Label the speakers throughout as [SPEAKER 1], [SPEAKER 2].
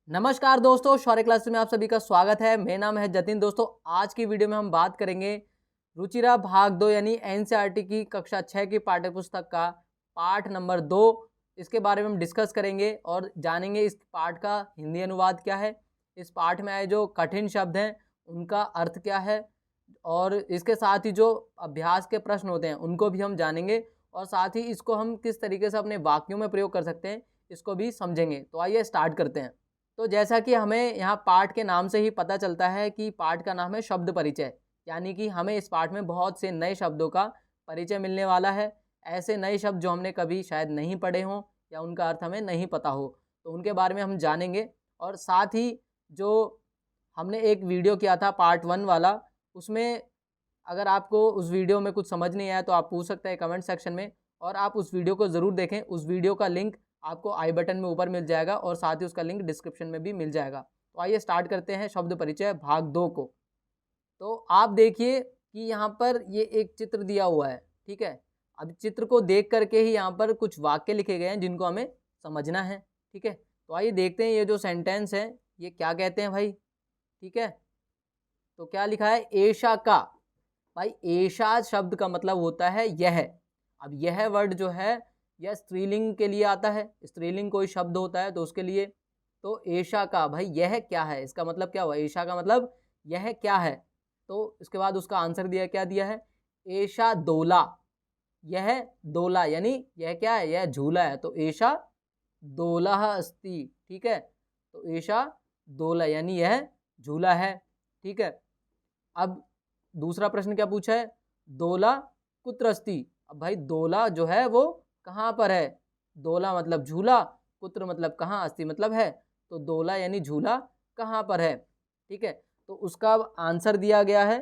[SPEAKER 1] नमस्कार दोस्तों, शौर्य क्लास में आप सभी का स्वागत है। मेरा नाम है जतिन। दोस्तों, आज की वीडियो में हम बात करेंगे रुचिरा भाग 2 यानी एनसीईआरटी की कक्षा 6 की पाठ्य पुस्तक का पाठ नंबर 2। इसके बारे में हम डिस्कस करेंगे और जानेंगे इस पाठ का हिंदी अनुवाद क्या है, इस पाठ में आए जो कठिन शब्द हैं उनका अर्थ क्या है, और इसके साथ ही जो अभ्यास के प्रश्न होते हैं उनको भी हम जानेंगे, और साथ ही इसको हम किस तरीके से अपने वाक्यों में प्रयोग कर सकते हैं इसको भी समझेंगे। तो आइए स्टार्ट करते हैं। तो जैसा कि हमें यहाँ पाठ के नाम से ही पता चलता है कि पाठ का नाम है शब्द परिचय, यानी कि हमें इस पाठ में बहुत से नए शब्दों का परिचय मिलने वाला है। ऐसे नए शब्द जो हमने कभी शायद नहीं पढ़े हों या उनका अर्थ हमें नहीं पता हो, तो उनके बारे में हम जानेंगे। और साथ ही जो हमने एक वीडियो किया था पार्ट 1 वाला, उसमें अगर आपको उस वीडियो में कुछ समझ नहीं आया तो आप पूछ सकते हैं कमेंट सेक्शन में, और आप उस वीडियो को ज़रूर देखें। उस वीडियो का लिंक आपको आई बटन में ऊपर मिल जाएगा और साथ ही उसका लिंक डिस्क्रिप्शन में भी मिल जाएगा। तो आइए स्टार्ट करते हैं शब्द परिचय भाग 2 को। तो आप देखिए कि यहाँ पर ये एक चित्र दिया हुआ है, ठीक है। अब चित्र को देख करके ही यहाँ पर कुछ वाक्य लिखे गए हैं जिनको हमें समझना है, ठीक है। तो आइए देखते हैं ये जो सेंटेंस है ये क्या कहते हैं भाई, ठीक है। तो क्या लिखा है, एशा का। भाई एशा शब्द का मतलब होता है यह। अब यह वर्ड जो है यह स्त्रीलिंग के लिए आता है, स्त्रीलिंग कोई शब्द होता है तो उसके लिए। तो एशा का, भाई यह क्या है, इसका मतलब क्या हुआ, एशा का मतलब यह क्या है। तो इसके बाद उसका आंसर दिया, क्या दिया है, एशा दोला। यह दोला यानी यह क्या है, यह झूला है। तो एशा दोला अस्ति, ठीक है। तो एशा दोला यानी यह झूला है, ठीक है। अब दूसरा प्रश्न क्या पूछा है, दोला कुत्र अस्ति। अब भाई दोला जो है वो कहाँ पर है, दोला मतलब झूला, कुत्र मतलब कहाँ, अस्ति मतलब है। तो दोला यानी झूला कहाँ पर है, ठीक है। तो उसका आंसर दिया गया है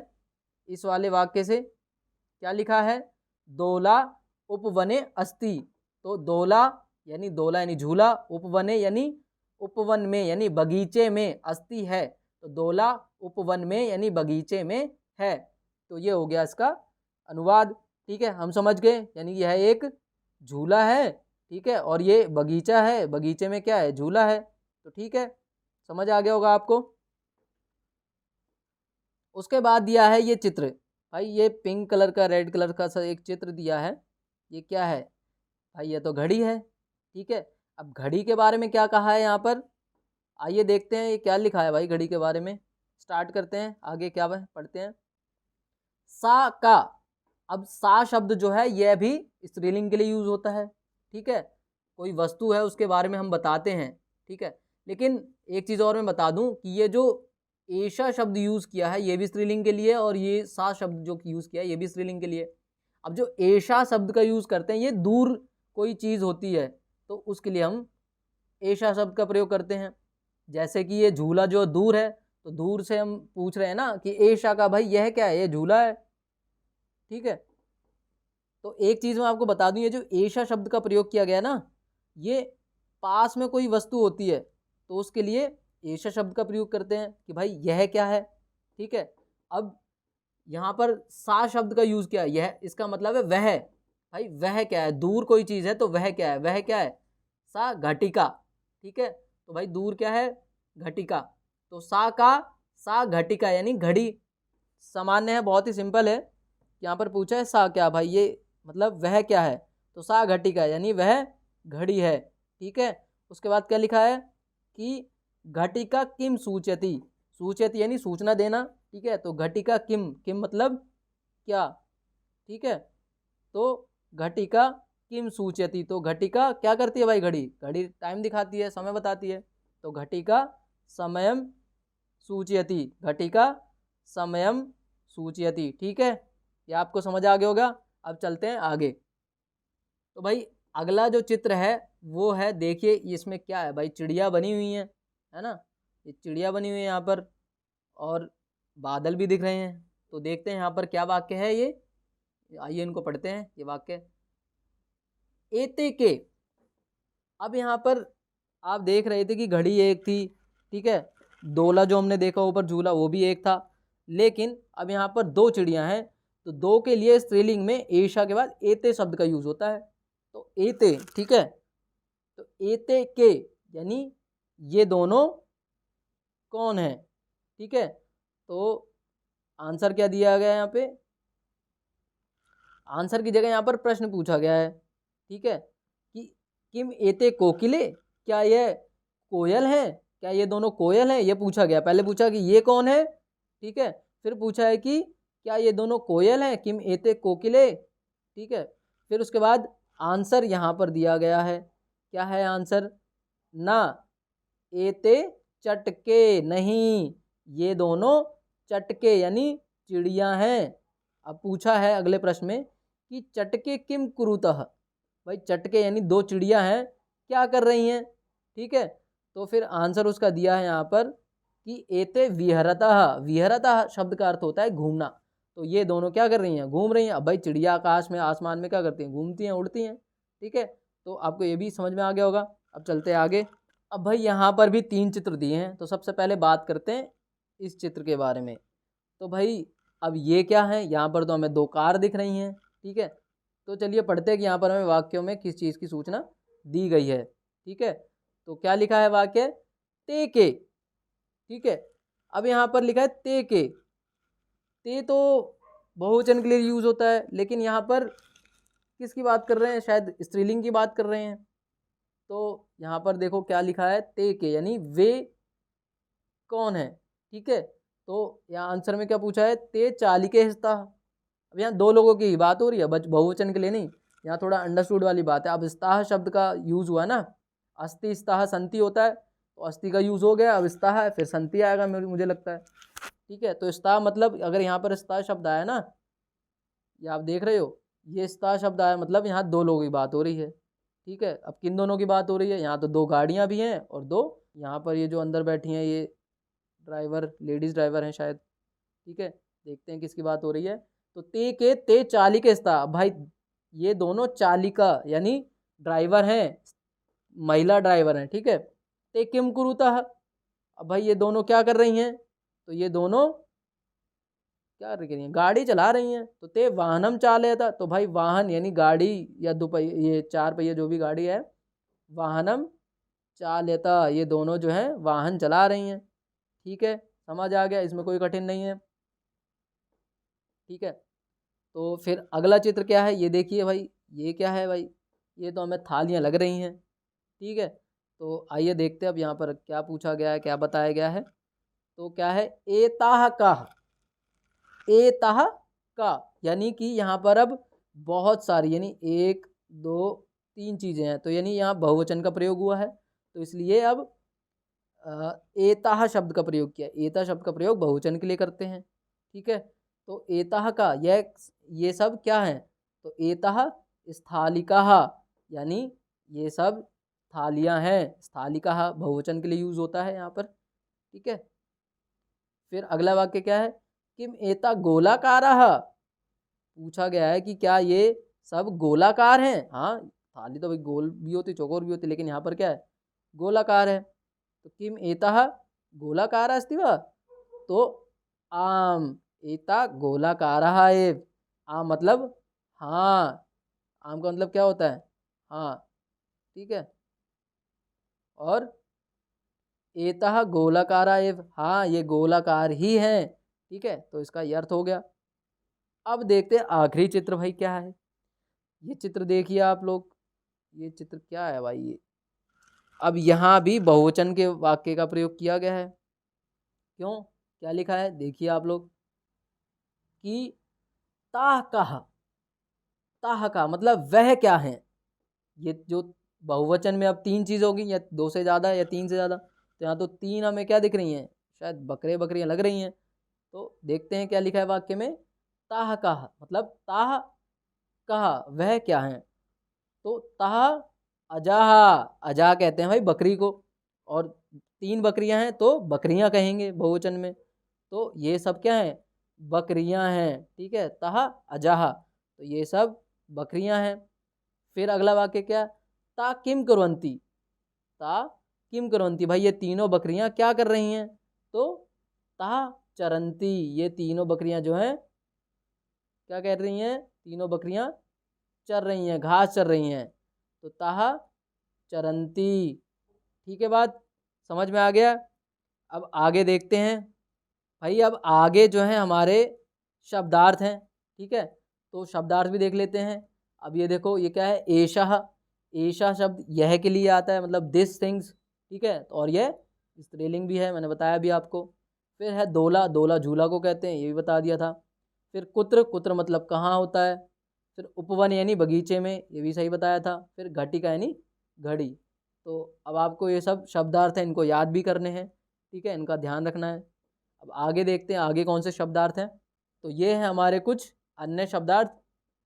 [SPEAKER 1] इस वाले वाक्य से। क्या लिखा है, दोला उपवने अस्ति। तो दोला यानी झूला, उपवने यानी उपवन में यानी बगीचे में, अस्ति है तो दोला उपवन में यानी बगीचे में है। तो ये हो गया इसका अनुवाद, ठीक है। हम समझ गए, यानी यह एक झूला है, ठीक है, और ये बगीचा है, बगीचे में क्या है, झूला है। तो ठीक है, समझ आ गया होगा आपको। उसके बाद दिया है ये चित्र, भाई ये पिंक कलर का रेड कलर का सा एक चित्र दिया है। ये क्या है भाई, ये तो घड़ी है, ठीक है। अब घड़ी के बारे में क्या कहा है यहाँ पर, आइए देखते हैं ये क्या लिखा है भाई घड़ी के बारे में। स्टार्ट करते हैं, आगे क्या पढ़ते हैं। सा का, अब सा शब्द जो है यह भी स्त्रीलिंग के लिए यूज होता है, ठीक है। कोई वस्तु है उसके बारे में हम बताते हैं, ठीक है। लेकिन एक चीज़ और मैं बता दूं कि ये जो एशा शब्द यूज़ किया है ये भी स्त्रीलिंग के लिए, और ये सा शब्द जो यूज़ किया है ये भी स्त्रीलिंग के लिए। अब जो एशा शब्द का यूज़ करते हैं ये दूर कोई चीज़ होती है तो उसके लिए हम एशा शब्द का प्रयोग करते हैं। जैसे कि ये झूला जो दूर है तो दूर से हम पूछ रहे हैं ना कि एशा का, भाई यह क्या है, ये झूला है, ठीक है। तो एक चीज़ मैं आपको बता दूं, ये जो एशा शब्द का प्रयोग किया गया ना, ये पास में कोई वस्तु होती है तो उसके लिए एशा शब्द का प्रयोग करते हैं कि भाई यह क्या है, ठीक है। अब यहाँ पर सा शब्द का यूज़ किया, यह इसका मतलब है वह। भाई वह क्या है, दूर कोई चीज़ है तो वह क्या है, वह क्या है, सा घटिका, ठीक है। तो भाई दूर क्या है, घटिका। तो सा घटिका यानी घड़ी। सामान्य है, बहुत ही सिंपल है। यहाँ पर पूछा है सा क्या, भाई ये मतलब वह क्या है, तो सा घटिका यानी वह घड़ी है, ठीक है। उसके बाद क्या लिखा है कि घटिका किम सूचयति, सूचयति यानी सूचना देना, ठीक है। तो घटिका किम, किम मतलब क्या, ठीक है। तो घटिका किम सूचयति, तो घटिका क्या करती है भाई, घड़ी, घड़ी टाइम दिखाती है, समय बताती है। तो घटिका समयम सूचयति, घटिका समयम सूचयति, ठीक है। ये आपको समझ आ गया होगा। अब चलते हैं आगे। तो भाई अगला जो चित्र है वो है, देखिए इसमें क्या है भाई, चिड़िया बनी हुई है ना, ये चिड़िया बनी हुई है यहाँ पर, और बादल भी दिख रहे हैं। तो देखते हैं यहाँ पर क्या वाक्य है ये, आइए इनको पढ़ते हैं ये वाक्य। एते के, अब यहाँ पर आप देख रहे थे कि घड़ी एक थी, ठीक है, दोला जो हमने देखा ऊपर झूला वो भी एक था, लेकिन अब यहाँ पर दो चिड़िया हैं तो दो के लिए स्त्रीलिंग में एशा के बाद एते शब्द का यूज होता है। तो एते, ठीक है। तो एते के यानी ये दोनों कौन है। ठीक है, तो आंसर क्या दिया गया है यहाँ पे, आंसर की जगह यहाँ पर प्रश्न पूछा गया है। ठीक है, कि किम एते कोकिले, क्या ये कोयल है, क्या ये दोनों कोयल हैं, ये पूछा गया। पहले पूछा कि ये कौन है, ठीक है, फिर पूछा है कि क्या ये दोनों कोयल हैं, किम एते कोकिले। ठीक है, फिर उसके बाद आंसर यहाँ पर दिया गया है। क्या है आंसर, ना एते चटके, नहीं ये दोनों चटके यानी चिड़िया हैं। अब पूछा है अगले प्रश्न में कि चटके किम कुरुतः, भाई चटके यानी दो चिड़िया हैं, क्या कर रही हैं। ठीक है, तो फिर आंसर उसका दिया है यहाँ पर कि एते विहरतः, विहरतः शब्द का अर्थ होता है घूमना, तो ये दोनों क्या कर रही हैं, घूम रही हैं। अब भाई चिड़िया आकाश में आसमान में क्या करती हैं, घूमती हैं, उड़ती हैं। ठीक है, तो आपको ये भी समझ में आ गया होगा। अब चलते हैं आगे। अब भाई यहाँ पर भी 3 चित्र दिए हैं, तो सबसे पहले बात करते हैं इस चित्र के बारे में। तो भाई अब ये क्या है, यहाँ पर तो हमें 2 कार दिख रही हैं। ठीक है, तो चलिए पढ़ते हैं कि यहाँ पर हमें वाक्यों में किस चीज़ की सूचना दी गई है। ठीक है, तो क्या लिखा है वाक्य, ते के। ठीक है, अब यहाँ पर लिखा है ते के, ते तो बहुवचन के लिए यूज होता है, लेकिन यहाँ पर किसकी बात कर रहे हैं, शायद स्त्रीलिंग की बात कर रहे हैं। तो यहाँ पर देखो क्या लिखा है, ते के यानी वे कौन है। ठीक है, तो यहाँ आंसर में क्या पूछा है, ते चालिके हिस्ता। अब यहाँ 2 लोगों की बात हो रही है, बहुवचन के लिए नहीं, यहाँ थोड़ा अंडरस्टूड वाली बात है। अब स्ताह शब्द का यूज हुआ ना, अस्ति स्ताह संति होता है, तो अस्ति का यूज हो गया, अब स्ताह है, फिर संति आएगा मुझे लगता है। ठीक है, तो स्ताह मतलब अगर यहाँ पर स्ताह शब्द आया ना, ये आप देख रहे हो, ये स्ताह शब्द आया मतलब यहाँ 2 लोगों की बात हो रही है। ठीक है, अब किन दोनों की बात हो रही है, यहाँ तो 2 गाड़ियाँ भी हैं और 2 यहाँ पर ये जो अंदर बैठी हैं ये ड्राइवर, लेडीज ड्राइवर हैं शायद। ठीक है, देखते हैं किसकी बात हो रही है। तो ते के ते चालिके स्ता, भाई ये दोनों चालिका यानी ड्राइवर हैं, महिला ड्राइवर हैं। ठीक है, ते किम कुरुतः, अब भाई ये दोनों क्या कर रही हैं, तो ये दोनों क्या कर रही हैं, गाड़ी चला रही हैं। तो ते वाहनम चालयता, तो भाई वाहन यानी गाड़ी या दुपहिया, ये 4 पहिया जो भी गाड़ी है, वाहनम चालयता, ये दोनों जो है वाहन चला रही हैं। ठीक है, समझ आ गया, इसमें कोई कठिन नहीं है। ठीक है, तो फिर अगला चित्र क्या है, ये देखिए भाई, ये क्या है भाई, ये तो हमें थालियाँ लग रही हैं। ठीक है, तो आइए देखते हैं अब यहाँ पर क्या पूछा गया है, क्या बताया गया है। तो क्या है, एताह का, एताह का यानी कि यहाँ पर अब बहुत सारी यानी 1 2 3 चीज़ें हैं, तो यानी यहाँ बहुवचन का प्रयोग हुआ है, तो इसलिए अब एताह शब्द का प्रयोग किया। एता शब्द का प्रयोग बहुवचन के लिए करते हैं। ठीक है, तो एताह का ये सब क्या है, तो एताह स्थालिकाः यानी ये सब थालियां हैं, स्थालिकाः बहुवचन के लिए यूज होता है यहाँ पर। ठीक है, फिर अगला वाक्य क्या है, किम एता गोलाकाराः, पूछा गया है कि क्या ये सब गोलाकार हैं। हाँ, थाली तो भाई गोल भी होती, चौकोर भी होती, लेकिन यहाँ पर क्या है, गोलाकार है। तो किम एताः गोलाकारः अस्ति वा, तो आम एता गोलाकारः एव, आम मतलब हाँ, आम का मतलब क्या होता है, हाँ। ठीक है, और एतः गोलाकारा एव, हाँ ये गोलाकार ही हैं। ठीक है, तो इसका ये अर्थ हो गया। अब देखते हैं आखिरी चित्र भाई क्या है। ये चित्र देखिए आप लोग, ये चित्र क्या है भाई, ये अब यहाँ भी बहुवचन के वाक्य का प्रयोग किया गया है। क्यों, क्या लिखा है देखिए आप लोग, कि ताह कहा, ताह का मतलब वह क्या है। ये जो बहुवचन में अब 3 चीज होगी, या 2 से ज़्यादा या 3 से ज़्यादा, तो यहाँ तो 3 हमें क्या दिख रही हैं, शायद बकरे बकरियाँ लग रही हैं। तो देखते हैं क्या लिखा है वाक्य में, ताह कहा मतलब ताह कहा वह क्या है, तो ताह अजाहा, अजा कहते हैं भाई बकरी को, और 3 बकरियां हैं तो बकरियां कहेंगे बहुवचन में, तो ये सब क्या है, बकरियां हैं। ठीक है, ताह अजाहा, तो ये सब बकरियां हैं। फिर अगला वाक्य क्या, ता किम कुर्वन्ति, ता किम कुर्वन्ति, भाई ये तीनों बकरियां क्या कर रही हैं, तो ता चरंती, ये तीनों बकरियां जो हैं क्या कर रही हैं, तीनों बकरियां चर रही हैं, घास चर रही हैं, तो ताहा चरंती। ठीक है, बात समझ में आ गया। अब आगे देखते हैं भाई। अब आगे जो है हमारे शब्दार्थ हैं, ठीक है, तो शब्दार्थ भी देख लेते हैं। अब ये देखो, ये क्या है, एषः। एषः शब्द यह के लिए आता है, मतलब दिस थिंग्स, ठीक है, और यह स्त्रीलिंग भी है, मैंने बताया भी आपको। फिर है दोला। दोला झूला को कहते हैं, ये भी बता दिया था। फिर कुत्र। कुत्र मतलब कहाँ होता है। फिर उपवन यानी बगीचे में, ये भी सही बताया था। फिर घटिका यानी घड़ी। तो अब आपको ये सब शब्दार्थ हैं, इनको याद भी करने हैं, ठीक है, इनका ध्यान रखना है। अब आगे देखते हैं आगे कौन से शब्दार्थ हैं। तो ये हैं हमारे कुछ अन्य शब्दार्थ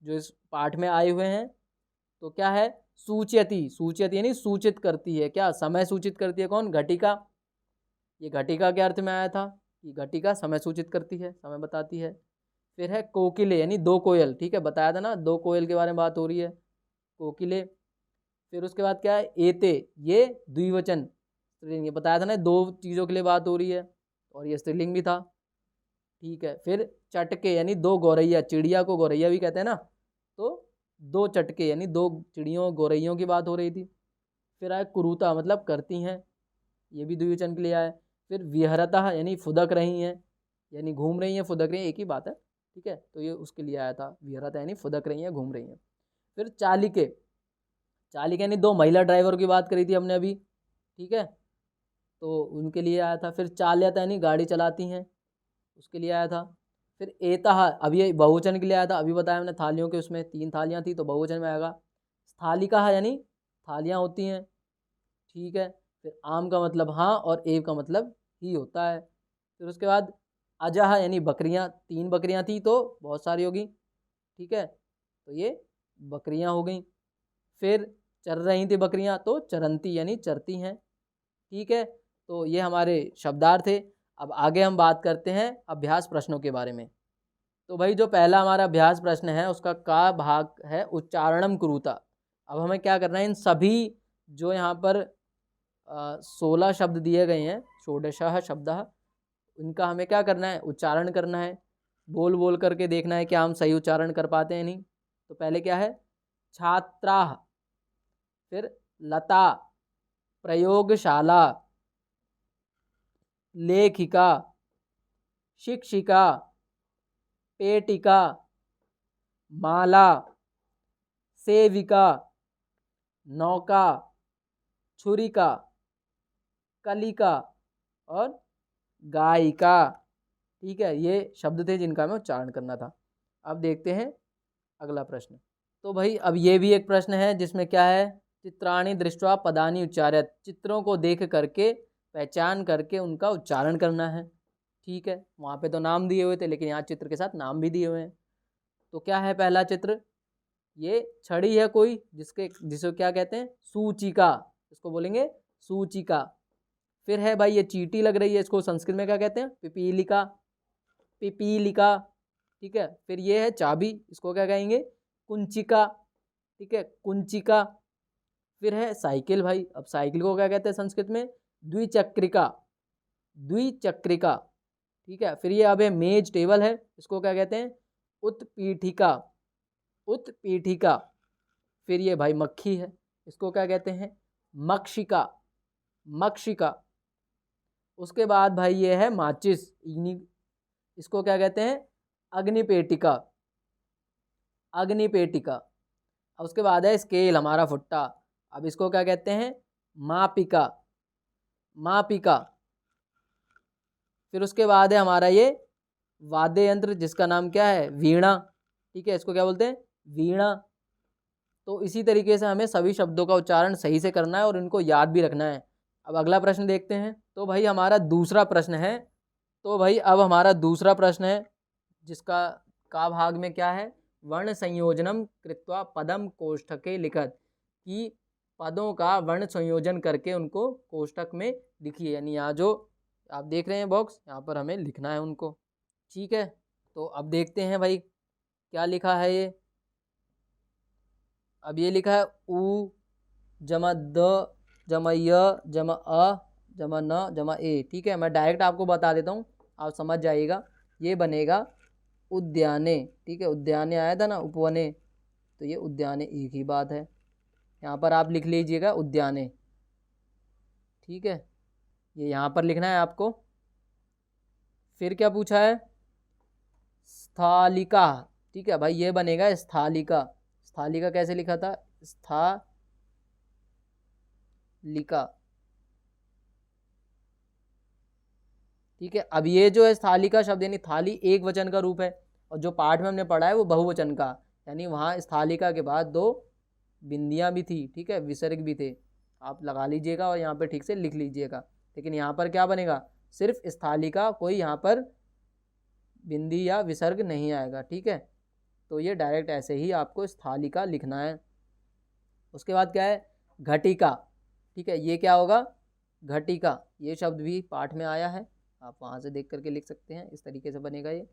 [SPEAKER 1] जो इस पाठ में आए हुए हैं। तो क्या है, सूचयति। सूचयति यानी सूचित करती है, क्या, समय सूचित करती है। कौन, घटिका। ये घटिका के अर्थ में आया था कि घटिका समय सूचित करती है, समय बताती है। फिर है कोकिले यानी दो कोयल, ठीक है, बताया था ना, दो कोयल के बारे में बात हो रही है, कोकिले। फिर उसके बाद क्या है, एते, ये द्विवचन स्त्रीलिंग, ये बताया था ना, दो चीज़ों के लिए बात हो रही है, और ये स्त्रीलिंग भी था, ठीक है। फिर चटके यानी दो गौरैया, चिड़िया को गौरैया भी कहते हैं ना, तो दो चटके यानी दो चिड़ियों गौरैयों की बात हो रही थी। फिर आए कुरुता मतलब करती हैं, ये भी द्विवचन के लिए आए। फिर विहरतः यानी फुदक रही हैं, यानी घूम रही हैं, फुदक रही हैं, एक ही बात है, ठीक है, तो ये उसके लिए आया था, विहरतः यानी फुदक रही हैं, घूम रही हैं। फिर चालिके। चालिके यानी दो महिला ड्राइवर की बात करी थी हमने अभी, ठीक है, तो उनके लिए आया था। फिर चाल्यता यानी गाड़ी चलाती हैं, उसके लिए आया था। फिर एतः, अब ये बहुवचन के लिए आया था, अभी बताया मैंने थालियों के, उसमें 3 थालियाँ थी तो बहुवचन में आएगा। स्थालिका यानी थालियाँ होती हैं, ठीक है। फिर आम का मतलब हाँ, और एव का मतलब ही होता है। फिर उसके बाद अजह यानी बकरियाँ, 3 बकरियाँ थी तो बहुत सारी होगी, ठीक है, तो ये बकरियाँ हो गई। फिर चर रही थी बकरियाँ तो चरंती यानी चरती हैं, ठीक है। तो ये हमारे शब्दार्थ थे। अब आगे हम बात करते हैं अभ्यास प्रश्नों के बारे में। तो भाई जो पहला हमारा अभ्यास प्रश्न है उसका का भाग है उच्चारणम कुरुता। अब हमें क्या करना है, इन सभी जो यहाँ पर 16 शब्द दिए गए हैं, षोडशः शब्दः, इनका हमें क्या करना है, उच्चारण करना है, बोल बोल करके देखना है कि हम सही उच्चारण कर पाते हैं नहीं। तो पहले क्या है, छात्राः, फिर लता, प्रयोगशाला, लेखिका, शिक्षिका, पेटिका, माला, सेविका, नौका, छुरिका, कलिका और गायिका, ठीक है, ये शब्द थे जिनका हमें उच्चारण करना था। अब देखते हैं अगला प्रश्न। तो भाई अब ये भी एक प्रश्न है जिसमें क्या है, चित्राणि दृष्ट्वा पदानि उच्चार्यत, चित्रों को देख करके, पहचान करके उनका उच्चारण करना है, ठीक है। वहाँ पे तो नाम दिए हुए थे लेकिन यहाँ चित्र के साथ नाम भी दिए हुए हैं। तो क्या है पहला चित्र, ये छड़ी है कोई, जिसको क्या कहते हैं, सूचिका, इसको बोलेंगे सूचिका। फिर है भाई ये चींटी लग रही है, इसको संस्कृत में क्या कहते हैं, पिपीलिका, पिपीलिका, ठीक है। फिर ये है चाबी, इसको क्या कहेंगे, कुंचिका, ठीक है, कुंचिका। फिर है साइकिल भाई, अब साइकिल को क्या कहते हैं संस्कृत में, द्विचक्रिका, द्विचक्रिका, ठीक है। फिर ये अब है मेज, टेबल है, इसको क्या कहते हैं, उत्पीठिका, उत्पीठिका। फिर ये भाई मक्खी है, इसको क्या कहते हैं, मक्षिका, मक्षिका। उसके बाद भाई ये है माचिस, इसको क्या कहते हैं, अग्निपेटिका, अग्निपेटिका। अब उसके बाद है स्केल, हमारा फुट्टा, अब इसको क्या कहते हैं, मापिका, मापिका। फिर उसके बाद है हमारा ये वाद्य यंत्र जिसका नाम क्या है, वीणा, ठीक है, इसको क्या बोलते हैं, वीणा। तो इसी तरीके से हमें सभी शब्दों का उच्चारण सही से करना है और इनको याद भी रखना है। अब अगला प्रश्न देखते हैं। तो भाई हमारा दूसरा प्रश्न है, तो भाई अब हमारा दूसरा प्रश्न है जिसका का भाग में क्या है, वर्ण संयोजनम कृत्वा पदम कोष्ठके लिखत, कि पदों का वर्ण संयोजन करके उनको कोष्ठक में लिखिए, यानी यहाँ जो आप देख रहे हैं बॉक्स, यहाँ पर हमें लिखना है उनको, ठीक है। तो अब देखते हैं भाई क्या लिखा है ये। अब ये लिखा है उ जमा द जमा य जमा अ जमा न जमा ए, ठीक है, मैं डायरेक्ट आपको बता देता हूँ, आप समझ जाइएगा। ये बनेगा उद्याने, ठीक है, उद्याने आया था ना, उपवने, तो ये उद्याने एक ही बात है, यहाँ पर आप लिख लीजिएगा उद्याने, ठीक है। ये यहाँ पर लिखना है आपको। फिर क्या पूछा है, स्थालिका। ठीक है भाई, ये बनेगा स्थालिका। स्थालिका कैसे लिखा था, स्थालिका। ठीक है, अब ये जो है स्थालिका शब्द यानी थाली एक वचन का रूप है, और जो पाठ में हमने पढ़ा है वो बहुवचन का, यानी वहाँ स्थालिका के बाद दो बिंदियाँ भी थी, ठीक है, विसर्ग भी थे। आप लगा लीजिएगा और यहाँ पर ठीक से लिख लीजिएगा। लेकिन यहाँ पर क्या बनेगा, सिर्फ स्थालिका, कोई यहाँ पर बिंदी या विसर्ग नहीं आएगा। ठीक है, तो ये डायरेक्ट ऐसे ही आपको स्थालिका लिखना है। उसके बाद क्या है, घटिका। ठीक है, ये क्या होगा, घटिका। ये शब्द भी पाठ में आया है, आप वहाँ से देख करके लिख सकते हैं, इस तरीके से बनेगा ये।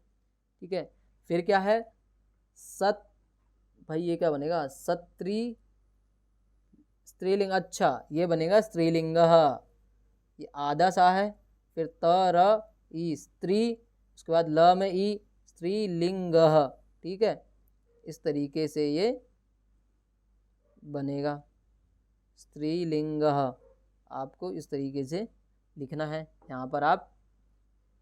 [SPEAKER 1] ठीक है, फिर क्या है, भाई ये क्या बनेगा, स्त्रीलिंग। अच्छा, ये बनेगा स्त्रीलिंग, ये आधा सा है। फिर ई स्त्री, उसके बाद ल में ई, स्त्रीलिंग। ठीक है, इस तरीके से ये बनेगा स्त्रीलिंग। आपको इस तरीके से लिखना है, यहाँ पर आप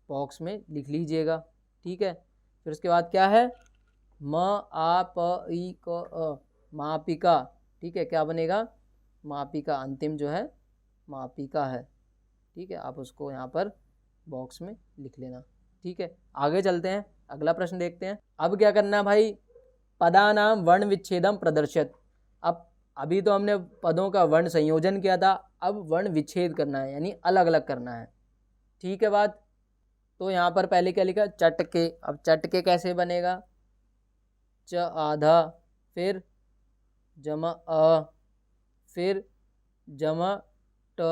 [SPEAKER 1] बॉक्स में लिख लीजिएगा। ठीक है, फिर उसके बाद क्या है, म आ प ई क अ, मापिका। ठीक है, क्या बनेगा, मापिका। अंतिम जो है मापिका है। ठीक है, आप उसको यहाँ पर बॉक्स में लिख लेना। ठीक है, आगे चलते हैं, अगला प्रश्न देखते हैं। अब क्या करना है भाई, पदानाम वर्ण विच्छेदम प्रदर्शित। अब अभी तो हमने पदों का वर्ण संयोजन किया था, अब वर्ण विच्छेद करना है, यानी अलग अलग करना है। ठीक है बात, तो यहाँ पर पहले क्या लिखा, चटके। अब चटके कैसे बनेगा, च आधा, फिर जमा अ, फिर जमा ट,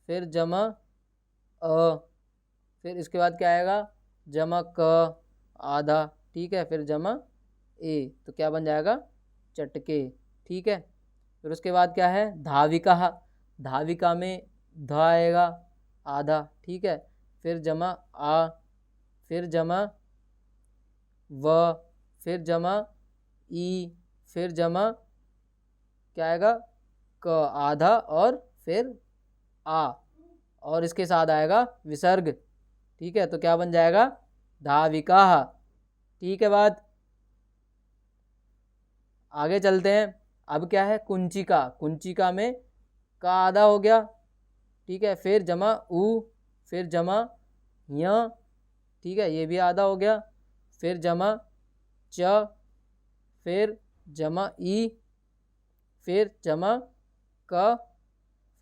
[SPEAKER 1] फिर जमा अ, फिर इसके बाद क्या आएगा, जमा क आधा। ठीक है, फिर जमा ए, तो क्या बन जाएगा, चटके। ठीक है, फिर उसके बाद क्या है, धाविका। धाविका में ध आएगा आधा। ठीक है, फिर जमा आ, फिर जमा व, फिर जमा ई, फिर जमा क्या आएगा, क आधा, और फिर आ, और इसके साथ आएगा विसर्ग। ठीक है, तो क्या बन जाएगा, धाविका। ठीक है बात, आगे चलते हैं। अब क्या है, कुंचिका। कुंचिका में का आधा हो गया। ठीक है, फिर जमा उ, फिर जमा य। ठीक है, ये भी आधा हो गया। फिर जमा च, फिर जमा ई, फिर जमा क,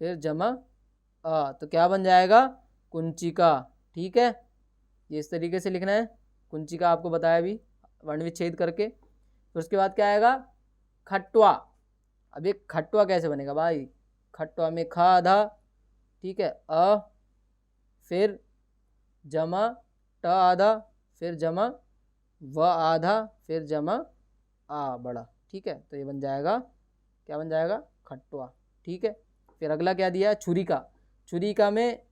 [SPEAKER 1] फिर जमा आ, तो क्या बन जाएगा, कुंचिका। ठीक है, ये इस तरीके से लिखना है, कुंचिका आपको बताया अभी वर्ण विच्छेद करके। फिर उसके बाद क्या आएगा, खट्वा। अब ये खट्वा कैसे बनेगा भाई, खट्वा में ख आधा। ठीक है, अ, फिर जमा ट आधा, फिर जमा व आधा, फिर जमा आ बड़ा। ठीक है, तो ये बन जाएगा, क्या बन जाएगा, खट्वा। ठीक है, फिर अगला क्या दिया है, छुरिका। छुरिका में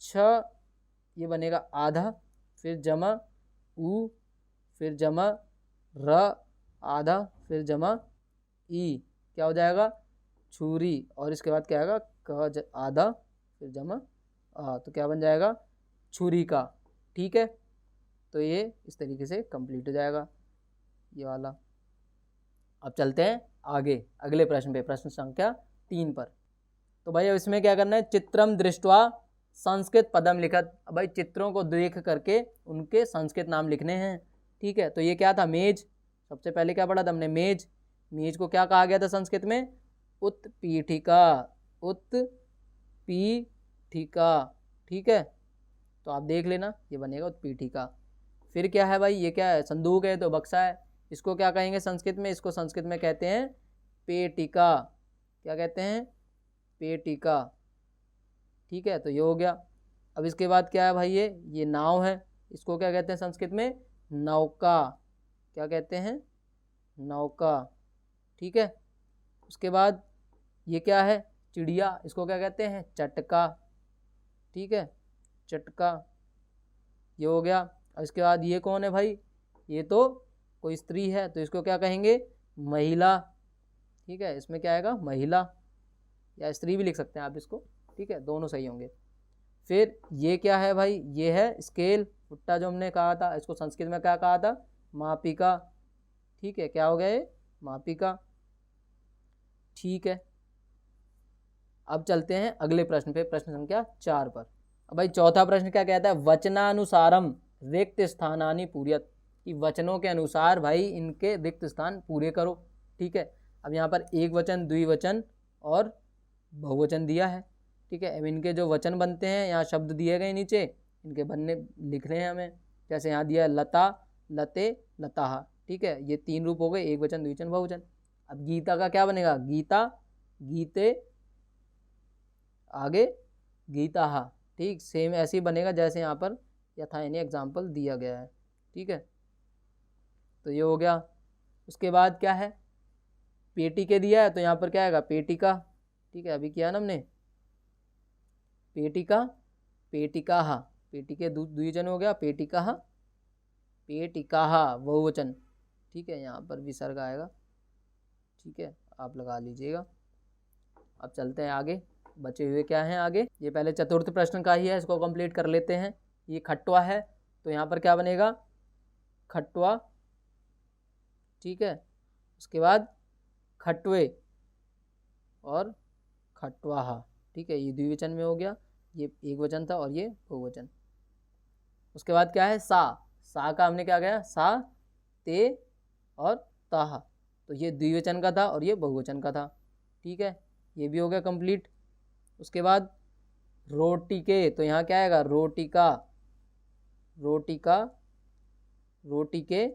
[SPEAKER 1] छ, ये बनेगा आधा, फिर जमा उ, फिर जमा र आधा, फिर जमा ई, क्या हो जाएगा, छुरी, और इसके बाद क्या आएगा, क आधा, फिर जमा आ, तो क्या बन जाएगा, छुरी का। ठीक है, तो ये इस तरीके से कंप्लीट हो जाएगा ये वाला। अब चलते हैं आगे अगले प्रश्न पे, प्रश्न संख्या 3 पर। तो भाई अब इसमें क्या करना है, चित्रम दृष्टवा संस्कृत पदम लिखत। अब भाई चित्रों को देख करके उनके संस्कृत नाम लिखने हैं। ठीक है, तो ये क्या था, मेज। सबसे पहले क्या पढ़ा था हमने, मेज। मेज को क्या कहा गया था संस्कृत में, उत्पीठिका। उत्पीठिका। ठीक है, तो आप देख लेना, ये बनेगा उत्पीठिका। फिर क्या है भाई, ये क्या है, संदूक है तो बक्सा है। इसको क्या कहेंगे संस्कृत में, इसको संस्कृत में कहते हैं पेटिका। क्या कहते हैं, पेटिका। ठीक है, तो ये हो गया। अब इसके बाद क्या है भाई, ये नाव है, इसको क्या कहते हैं संस्कृत में, नौका। क्या कहते हैं, नौका। ठीक है, उसके बाद ये क्या है, चिड़िया, इसको क्या कहते हैं, चटका। ठीक है, चटका, ये हो गया। और इसके बाद ये कौन है भाई, ये तो कोई स्त्री है, तो इसको क्या कहेंगे, महिला। ठीक है, इसमें क्या आएगा, महिला, या स्त्री भी लिख सकते हैं आप इसको। ठीक है, दोनों सही होंगे। फिर ये क्या है भाई, ये है स्केल, फुट्टा जो हमने कहा था, इसको संस्कृत में क्या कहा था, मापिका। ठीक है, क्या हो गया ये, मापिका। ठीक है, अब चलते हैं अगले प्रश्न पे, प्रश्न संख्या 4 पर। अब भाई चौथा प्रश्न क्या कहता है, वचनानुसारम रिक्त स्थानानि पूर्यत, कि वचनों के अनुसार भाई इनके रिक्त स्थान पूरे करो। ठीक है, अब यहाँ पर एक वचन, द्विवचन और बहुवचन दिया है। ठीक है, अब इनके जो वचन बनते हैं, यहाँ शब्द दिए गए नीचे, इनके बनने लिख रहे हैं हमें। जैसे यहाँ दिया है लता, लते, लताः। ठीक है, ये 3 रूप हो गए, एक वचन, द्विवचन, बहुवचन। अब गीता का क्या बनेगा, गीता, गीते, आगे गीता। ठीक, सेम ऐसे ही बनेगा जैसे यहाँ पर यथा यानी एग्जाम्पल दिया गया है। ठीक है, तो ये हो गया। उसके बाद क्या है, पेटी के दिया है, तो यहाँ पर क्या आएगा, पेटिका। ठीक है, अभी किया ना हमने, पेटिका, पेटिकाः। पेटी के द्विवचन हो गया, पेटिकाः, पेटिकाः बहुवचन। ठीक है, यहाँ पर विसर्ग आएगा। ठीक है, आप लगा लीजिएगा। अब चलते हैं आगे, बचे हुए क्या हैं आगे, ये पहले चतुर्थ प्रश्न का ही है, इसको कंप्लीट कर लेते हैं। ये खट्वा है, तो यहाँ पर क्या बनेगा, खट्वा। ठीक है, उसके बाद खट्वे और खट्वाः। ठीक है, ये द्विवचन में हो गया, ये एक वचन था और ये बहुवचन। उसके बाद क्या है, सा, सा का हमने क्या गया, सा, ते और ताः, तो ये द्विवचन का था और ये बहुवचन का था। ठीक है, ये भी हो गया कंप्लीट। उसके बाद रोटी के, तो यहाँ क्या आएगा, रोटिका, रोटिका, रोटी के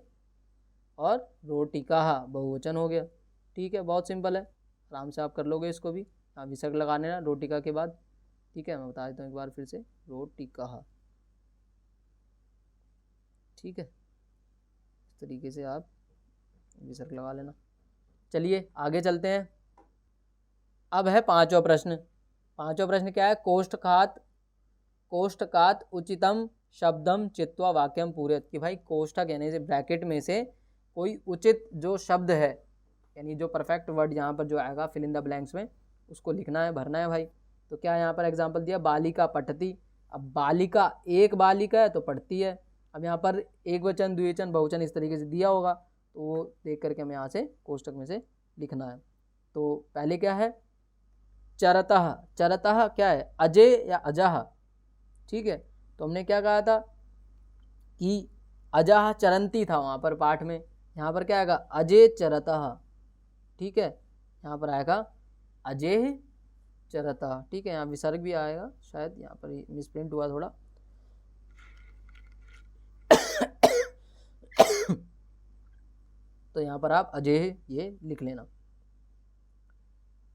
[SPEAKER 1] और रोटिकाः बहुवचन हो गया। ठीक है, बहुत सिंपल है, आराम से आप कर लोगे इसको भी। आप विसर्ग लगा लेना रोटिका के बाद। ठीक है, मैं बता देता हूँ एक बार फिर से, रोटिकाः। ठीक है, इस तरीके से आप विसर्ग लगा लेना। चलिए आगे चलते हैं। अब है पांचवा प्रश्न। पांचवा प्रश्न क्या है, कोष्ठकात, कोष्ठकात उचितम शब्दम चित्वा वाक्यम पूरयत, कि भाई कोष्ठक यानी से ब्रैकेट में से कोई उचित जो शब्द है, यानी जो परफेक्ट वर्ड यहाँ पर जो आएगा फिल इन द ब्लैंक्स में, उसको लिखना है, भरना है भाई। तो क्या यहाँ पर एग्जाम्पल दिया, बालिका पठती। अब बालिका, एक बालिका है तो पढ़ती है। अब यहाँ पर एक वचन, द्विवचन, बहुवचन इस तरीके से दिया होगा, तो वो देख करके हमें यहाँ से कोष्ठक में से लिखना है। तो पहले क्या है, चरतः, चरतः क्या है, अजय या अजह। ठीक है, तो हमने क्या कहा था कि अजह चरंती था वहाँ पर पाठ में, यहाँ पर क्या आएगा, अजय चरतः। ठीक है, यहाँ पर आएगा अजय चरतः। ठीक है, यहाँ विसर्ग भी आएगा, शायद यहाँ पर मिसप्रिंट हुआ थोड़ा। तो यहाँ पर आप अजय ये लिख लेना।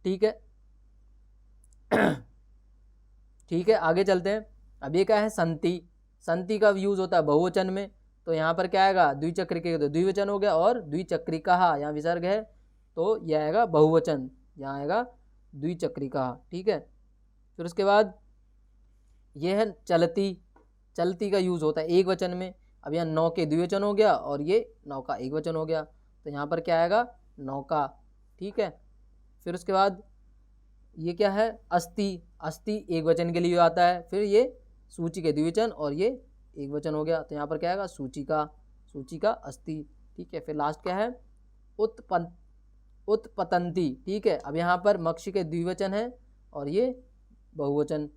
[SPEAKER 1] ठीक है, ठीक है, आगे चलते हैं। अब ये क्या है, संति, संति का यूज होता है बहुवचन में, तो यहाँ पर क्या आएगा, द्विचक्रिके, तो द्विवचन हो गया, और द्विचक्रिकाः यहाँ विसर्ग है, तो यह आएगा बहुवचन, यहाँ आएगा द्विचक्रिकाः। ठीक है, फिर उसके बाद ये है चलती, चलती का यूज होता है एक वचन में। अब यहाँ नौ के द्विवचन हो गया और ये नौका एक वचन हो गया, तो यहाँ पर क्या आएगा, नौका। ठीक है, फिर उसके बाद ये क्या है, अस्थि, अस्थि एक वचन के लिए आता है। फिर ये सूची के द्विवचन और ये एक वचन हो गया, तो यहाँ पर क्या आएगा, सूचिका, सूचिका अस्थि। ठीक है, फिर लास्ट क्या है, उत्पतंती। ठीक है, अब यहाँ पर मक्षी के द्विवचन है और ये बहुवचन।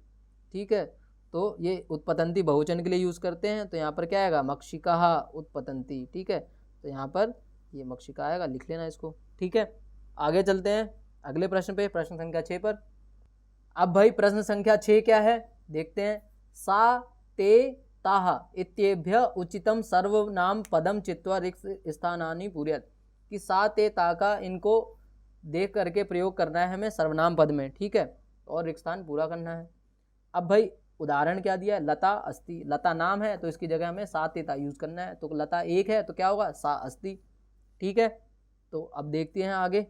[SPEAKER 1] ठीक है, तो ये उत्पतंती बहुवचन के लिए यूज करते हैं, तो यहाँ पर क्या आएगा, मक्षिकाः उत्पतंती। ठीक है, तो यहाँ पर ये मक्षिका आएगा, लिख लेना इसको। ठीक है, आगे चलते हैं अगले प्रश्न पे, प्रश्न संख्या 6 पर। अब भाई प्रश्न संख्या 6 क्या है, देखते हैं। सा, ते, ताः इत्येभ्य उचितम सर्वनाम पदम चित्वा रिक्त स्थानानि पूरयत, कि सा, ते, ता का इनको देख करके प्रयोग करना है हमें सर्वनाम पद में। ठीक है, और रिक्त स्थान पूरा करना है। अब भाई उदाहरण क्या दिया है, लता अस्ति, लता नाम है तो इसकी जगह हमें सा, ते, ता यूज करना है, तो लता एक है तो क्या होगा, सा अस्ति। ठीक है, तो अब देखते हैं आगे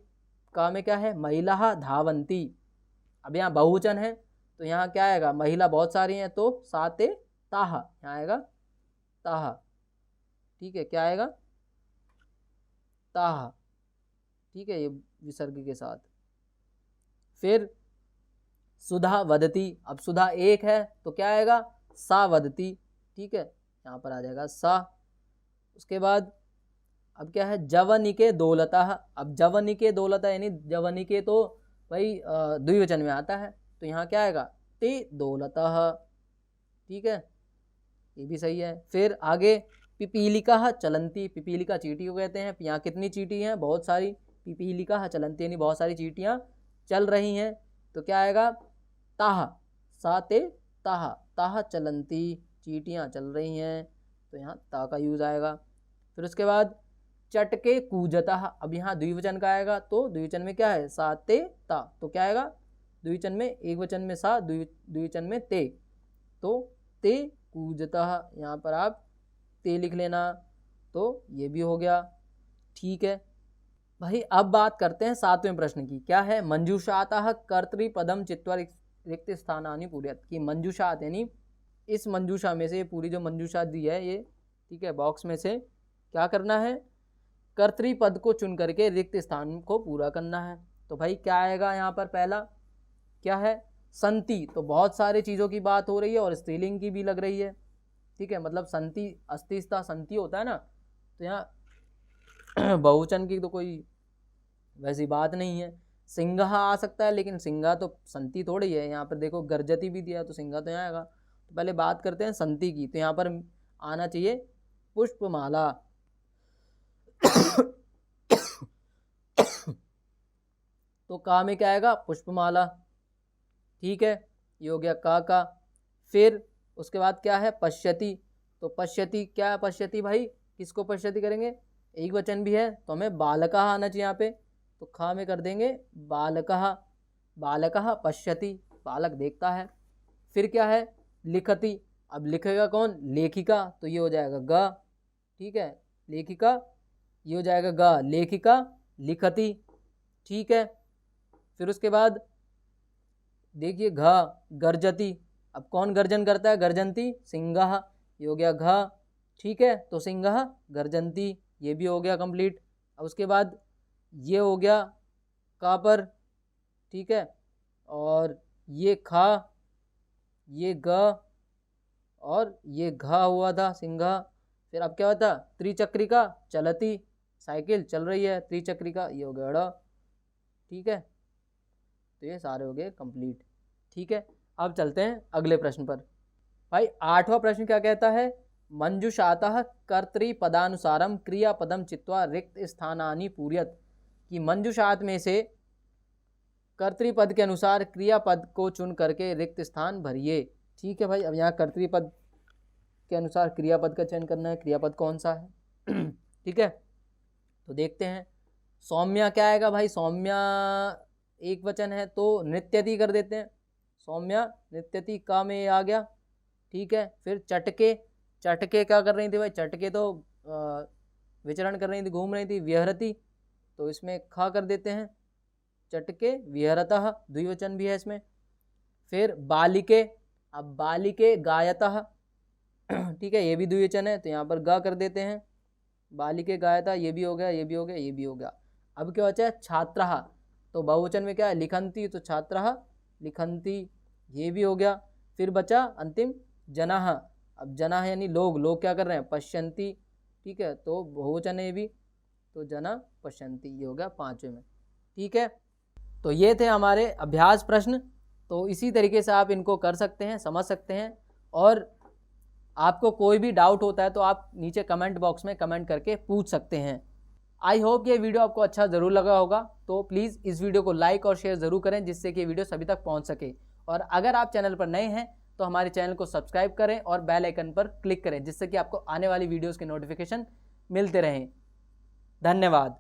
[SPEAKER 1] का में क्या है, महिला धावंती। अब यहाँ बहुवचन है तो यहाँ क्या आएगा, महिला बहुत सारी हैं, तो सा, ते, ताः, यहाँ आएगा ताः। ठीक है, क्या आएगा, ताः। ठीक है, ये विसर्ग के साथ। फिर सुधा वदती, अब सुधा एक है तो क्या आएगा, सा वदती, ठीक है, यहाँ पर आ जाएगा सा। उसके बाद अब क्या है, जवनिके दौलतः, अब जवनिके दौलतः यानी जवनिके तो भाई द्विवचन में आता है, तो यहाँ क्या आएगा, ते दौलतः, ठीक है, ये भी सही है। फिर आगे पिपीलिका चलंती, पिपीलिका चींटी को कहते हैं, यहाँ कितनी चींटी हैं, बहुत सारी, पिपीलिका चलंती यानी बहुत सारी चींटियाँ चल रही हैं, तो क्या आएगा, ताह, साते ताह, ताह चलंती, चींटियाँ चल रही हैं, तो यहाँ ता का यूज आएगा। फिर उसके बाद चटके कूजता, अब यहाँ द्विवचन का आएगा, तो द्विवचन में क्या है, साते ता, तो क्या आएगा, द्विवचन में, एक वचन में सा, द्विवचन में ते, तो ते कूजता, यहाँ पर आप ते लिख लेना, तो ये भी हो गया, ठीक है भाई। अब बात करते हैं 7वें प्रश्न की, क्या है, मंजूषातः कर्तृपदम चित्वा रिक्त स्थानानि पूरयत, कि मंजूषात यानी इस मंजूषा में से, पूरी जो मंजूषा दी है ये, ठीक है, बॉक्स में से क्या करना है, कर्तृपद को चुन करके रिक्त स्थान को पूरा करना है। तो भाई क्या आएगा यहाँ पर, पहला क्या है, संति, तो बहुत सारे चीज़ों की बात हो रही है और स्त्रीलिंग की भी लग रही है, ठीक है, मतलब संति, अस्तिस्ता संति होता है ना, तो यहाँ बहुवचन की तो कोई वैसी बात नहीं है। सिंघा आ सकता है, लेकिन सिंघा तो संति थोड़ी है, यहाँ पर देखो गर्जती भी दिया, तो सिंघा तो यहाँ आएगा। तो पहले बात करते हैं संति की, तो यहाँ पर आना चाहिए पुष्पमाला तो का में क्या आएगा, पुष्पमाला, ठीक है, ये हो गया का। फिर उसके बाद क्या है, पश्यति, तो पश्यति क्या है, पश्यति भाई किसको पश्यति करेंगे, एक वचन भी है, तो हमें बालकः आना चाहिए यहाँ पे, तो खा में कर देंगे बालकः, बालकः पश्यति, बालक देखता है। फिर क्या है, लिखति, अब लिखेगा कौन, लेखिका, तो ये हो जाएगा ग, ठीक है, लेखिका, ये हो जाएगा ग, लेखिका लिखति, ठीक है। फिर उसके बाद देखिए घ, गर्जति, अब कौन गर्जन करता है, गर्जंती, सिंहः, ये हो गया घ, ठीक है, तो सिंहः गर्जंती, ये भी हो गया कंप्लीट। अब उसके बाद ये हो गया का पर, ठीक है, और ये खा, ये ग, और ये घा हुआ था सिंघा। फिर अब क्या होता, त्रिचक्रिका चलती, साइकिल चल रही है, त्रिचक्रिका, ये हो गया ड़, ठीक है, तो ये सारे हो गए कंप्लीट, ठीक है। अब चलते हैं अगले प्रश्न पर। भाई 8वां प्रश्न क्या कहता है, मंजुषातः कर्तृपदानुसारम क्रियापदम चित्वा रिक्त स्थानानि पूरयत, कि मंजुषात में से कर्तृपद के अनुसार क्रियापद को चुन करके रिक्त स्थान भरिए, ठीक है भाई। अब यहाँ कर्तृपद के अनुसार क्रियापद का चयन करना है, क्रियापद कौन सा है ठीक है, तो देखते हैं। सौम्या क्या आएगा भाई, सौम्या एक वचन है तो नृत्यति कर देते हैं, सौम्या नृत्यति का में आ गया, ठीक है। फिर चटके, चटके क्या कर रही थी भाई, चटके तो विचरण कर रही थी, घूम रही थी, विहरती, तो इसमें खा कर देते हैं, चटके विहरतः, द्विवचन भी है इसमें। फिर बालिके, अब बालिके गायतः, ठीक है, ये भी द्विवचन है, तो यहाँ पर गा कर देते हैं, बालिके गायता, ये भी हो गया, ये भी हो गया, ये भी हो गया। अब क्या बचा है, छात्रः, तो बहुवचन में क्या है, लिखंती, तो छात्रः लिखंती, ये भी हो गया। फिर बचा अंतिम जनाः, अब जनाः यानी लोग, लोग क्या कर रहे हैं, पश्यन्ति, ठीक है, तो बहुवचन है ये भी, तो जना पश्यन्ति, ये हो गया 5वें में, ठीक है। तो ये थे हमारे अभ्यास प्रश्न, तो इसी तरीके से आप इनको कर सकते हैं, समझ सकते हैं, और आपको कोई भी डाउट होता है तो आप नीचे कमेंट बॉक्स में कमेंट करके पूछ सकते हैं। आई होप ये वीडियो आपको अच्छा ज़रूर लगा होगा, तो प्लीज़ इस वीडियो को लाइक और शेयर ज़रूर करें, जिससे कि वीडियो सभी तक पहुंच सके। और अगर आप चैनल पर नए हैं तो हमारे चैनल को सब्सक्राइब करें और बेल आइकन पर क्लिक करें, जिससे कि आपको आने वाली वीडियोज़ के नोटिफिकेशन मिलते रहें। धन्यवाद।